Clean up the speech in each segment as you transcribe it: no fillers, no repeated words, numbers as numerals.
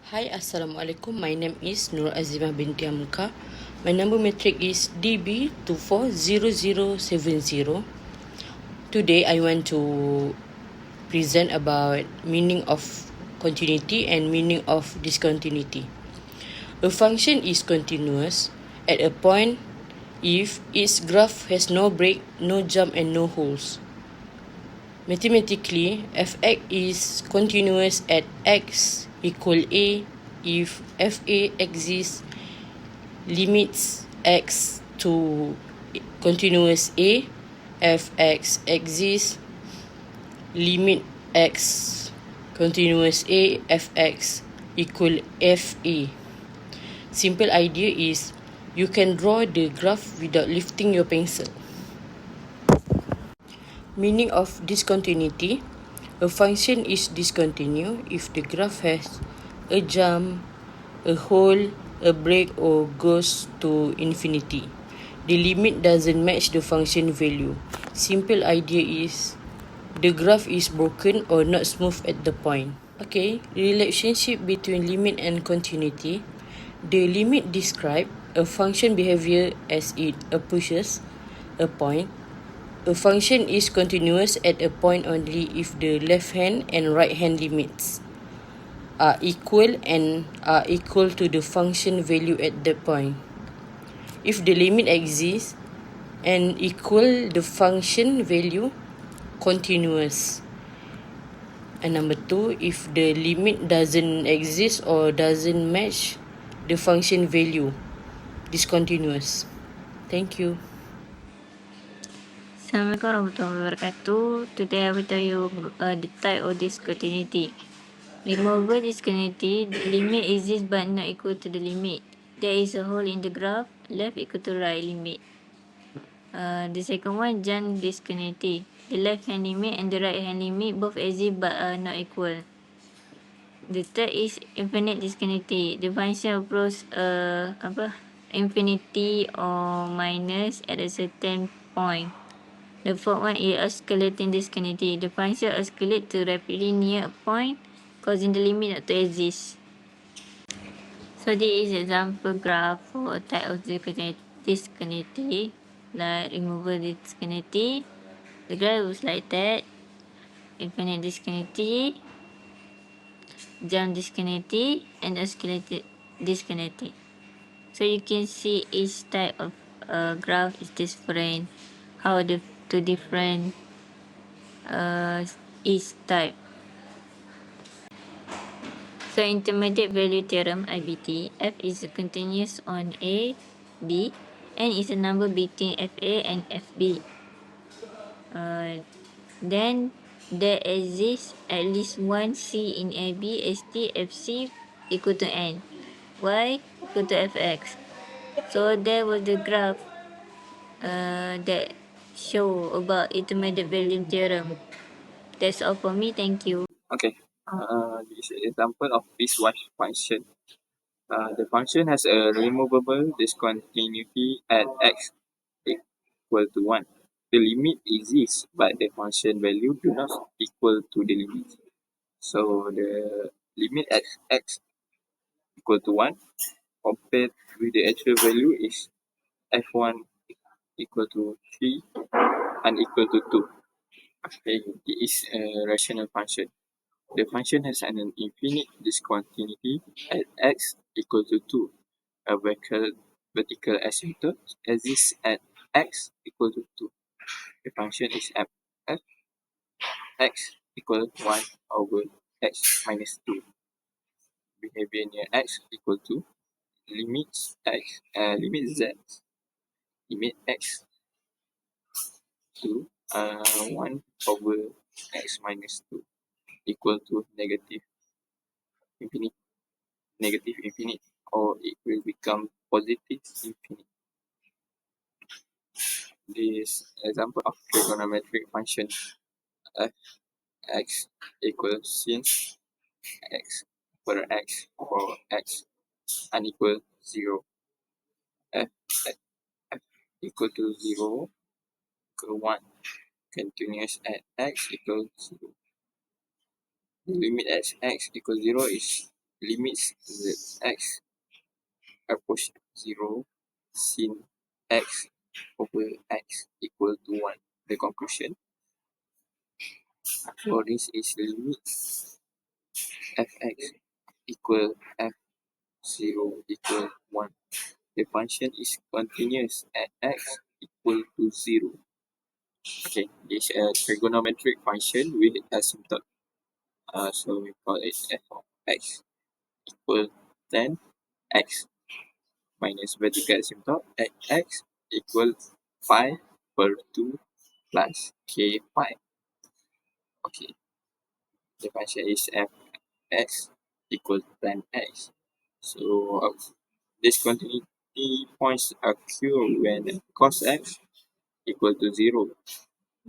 Hi, Assalamualaikum. My name is Nur Azimah binti Amka. My number matric is DB240070. Today, I want to present about meaning of continuity and meaning of discontinuity. A function is continuous at a point if its graph has no break, no jump, and no holes. Mathematically, f(x) is continuous at x equal a if fa exists, limits x to continuous a, fx exists, limit x continuous a, fx equal fa. Simple idea is you can draw the graph without lifting your pencil. Meaning of discontinuity. A function is discontinuous if the graph has a jump, a hole, a break, or goes to infinity. The limit doesn't match the function value. Simple idea is the graph is broken or not smooth at the point. Okay, relationship between limit and continuity. The limit describes a function behavior as it approaches a point. A function is continuous at a point only if the left hand and right hand limits are equal and are equal to the function value at that point. If the limit exists and equal the function value, continuous. And number 2, if the limit doesn't exist or doesn't match the function value, discontinuous. Thank you. Assalamualaikum warahmatullahi wabarakatuh. Today I will tell you the type of discontinuity. Removal discontinuity, the limit exists but not equal to the limit. There is a hole in the graph, left equal to right limit. The second one, jump discontinuity. The left hand limit and the right hand limit both exist but are not equal. The third is infinite discontinuity. The function approaches infinity or minus at a certain point. The fourth one is escalating discontinuity. The function escalates to rapidly near a point, causing the limit not to exist. So this is example graph for a type of discontinuity, like removal discontinuity. The graph looks like that. Infinite discontinuity, jump discontinuity, and escalated discontinuity. So you can see each type of graph is different. How the two different each type. So intermediate value theorem IVT, f is continuous on A, B, n is a number between FA and FB. Then there exists at least one C in AB, ST, FC equal to n. Y equal to Fx. So there was the graph that show about intermediate value theorem. That's all for me. Thank you. Okay, this is an example of piecewise function. The function has a removable discontinuity at x equal to 1. The limit exists, but the function value do not equal to the limit. So the limit at x equal to 1 compared with the actual value is f1 equal to 3 and equal to 2. Okay, it is a rational function. The function has an infinite discontinuity at x equal to 2. A vertical asymptote exists at x equal to 2. The function is f x equal to 1 over x minus 2. Behavior near x equal to limit z limit x to 1 over x minus 2 equal to negative infinite, or it will become positive infinite. This example of trigonometric function f x equals since x for x for x unequal 0, f equal to 0 equal 1 continuous at x equals 0. The limit at x equals 0 is limits x approach 0 sin x over x equal to 1. The conclusion for this is limit fx equal f0 equal 1. The function is continuous at x equal to 0. Okay, it's a trigonometric function with asymptote. So we call it f of x equal tan x minus vertical asymptote at x equal pi per 2 plus k pi. Okay, the function is fx equal tan x. So discontinuity points occur when cos x equal to 0.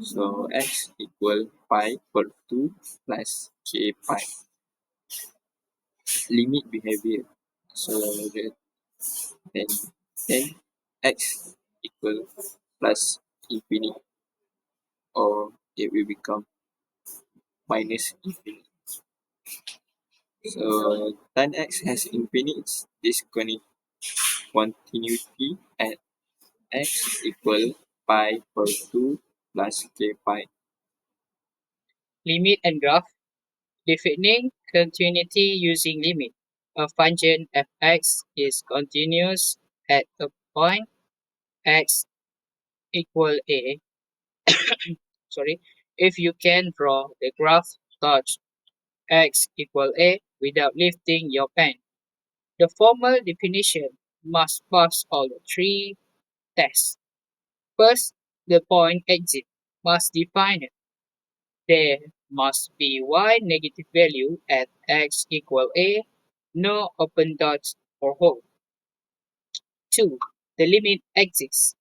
So x equal pi per 2 plus k pi. Limit behavior. So then, then x equal plus infinity, or it will become minus infinity. So tan x has infinite discontinuity at x equal pi per 2 plus k pi. Limit and graph. Defining continuity using limit. A function fx is continuous at a point x equal a. Sorry, if you can draw the graph touch x equal a without lifting your pen. The formal definition must pass all the three tests. First, the point exit must define it. There must be y negative value at x equal a, no open dots or hole. 2. The limit exists.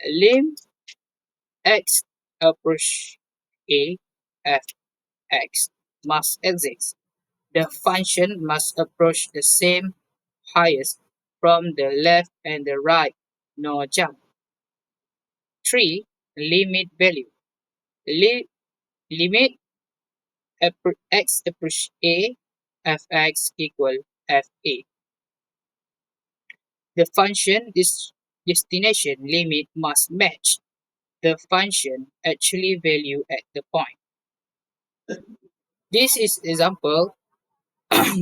Lim x approach a f x must exist. The function must approach the same highest from the left and the right, no jump. 3. Limit value. Li- limit x approach a fx equal fa. The function destination limit must match the function actually value at the point. This is example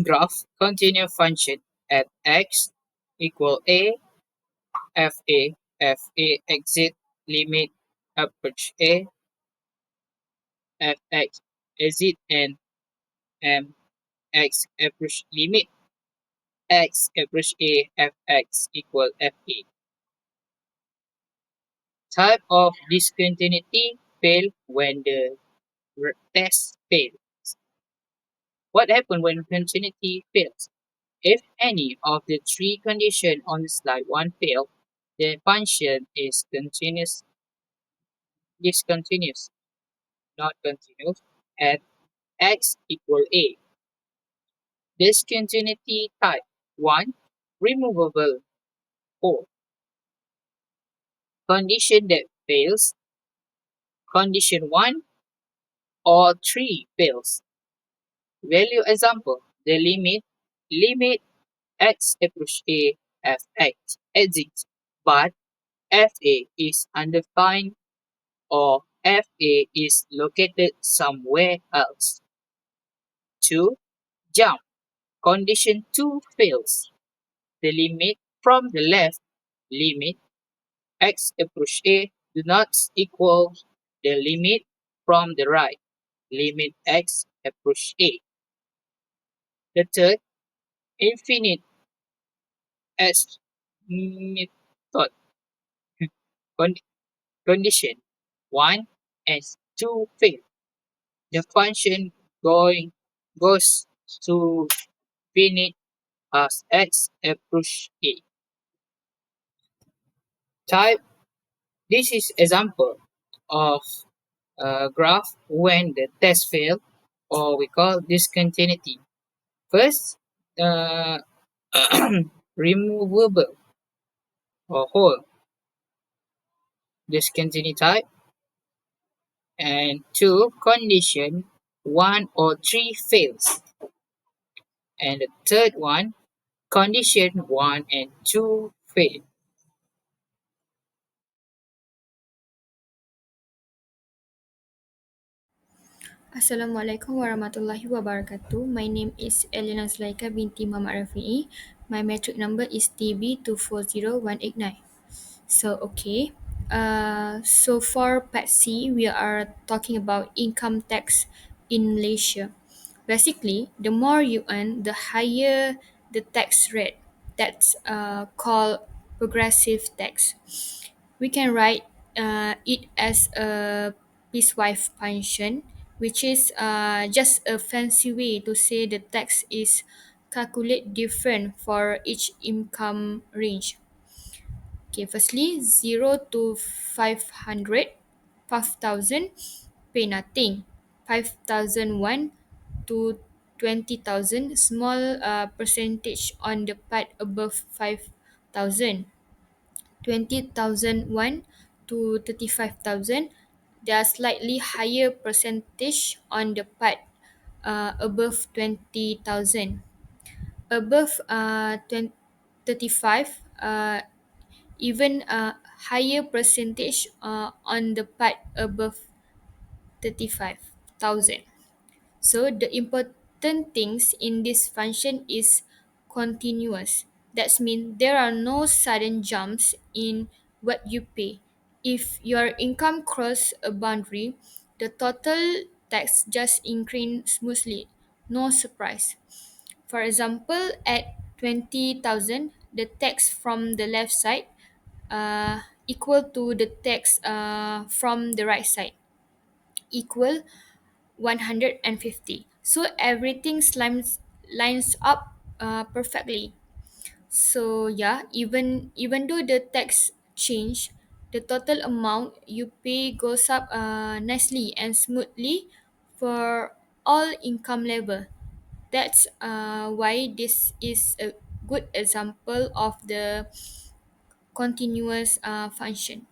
graph continue function at x equal a fa exit limit approach a fx exit and x approach limit x approach a fx equal fa. Type of discontinuity fail when the test fails. What happens when continuity fails? If any of the three conditions on slide 1 fail, the function is discontinuous, not continuous, at x equal a. Discontinuity type 1, removable 4. Condition that fails, condition 1 or 3 fails. Value example, the limit x approach a fx exists, but fa is undefined or fa is located somewhere else. 2. Jump. Condition 2 fails. The limit from the left, limit x approach a, do not equal the limit from the right, limit x approach a. The third, infinite as method con- condition 1 and 2 fail. The function going goes to infinite as x approach a. Type this is example of a graph when the test fail, or we call discontinuity. First, uh, removable or whole discontinuity type, and two, condition 1 or 3 fails. And the third one, condition 1 and 2 fail. Assalamualaikum warahmatullahi wabarakatuh. My name is Elena Zulaika binti Muhammad Rafi'i. My metric number is TB240189. So for Part C, we are talking about income tax in Malaysia. Basically, the more you earn, the higher the tax rate. That's called progressive tax. We can write it as a piecewise function, which is just a fancy way to say the tax is calculate different for each income range. Okay, firstly, 0 to 500, 5,000, pay nothing. 5,001 to 20,000, small percentage on the part above 5,000. 20,001 to 35,000, there are slightly higher percentage on the part above 20,000. Above 35, even higher percentage on the part above 35,000. So the important things in this function is continuous. That means there are no sudden jumps in what you pay. If your income cross a boundary, the total tax just increase smoothly. No surprise. For example, at 20,000, the tax from the left side equal to the tax from the right side equal 150. So everything lines up perfectly. So yeah, even though the tax change, the total amount you pay goes up nicely and smoothly for all income level. That's why this is a good example of the continuous function.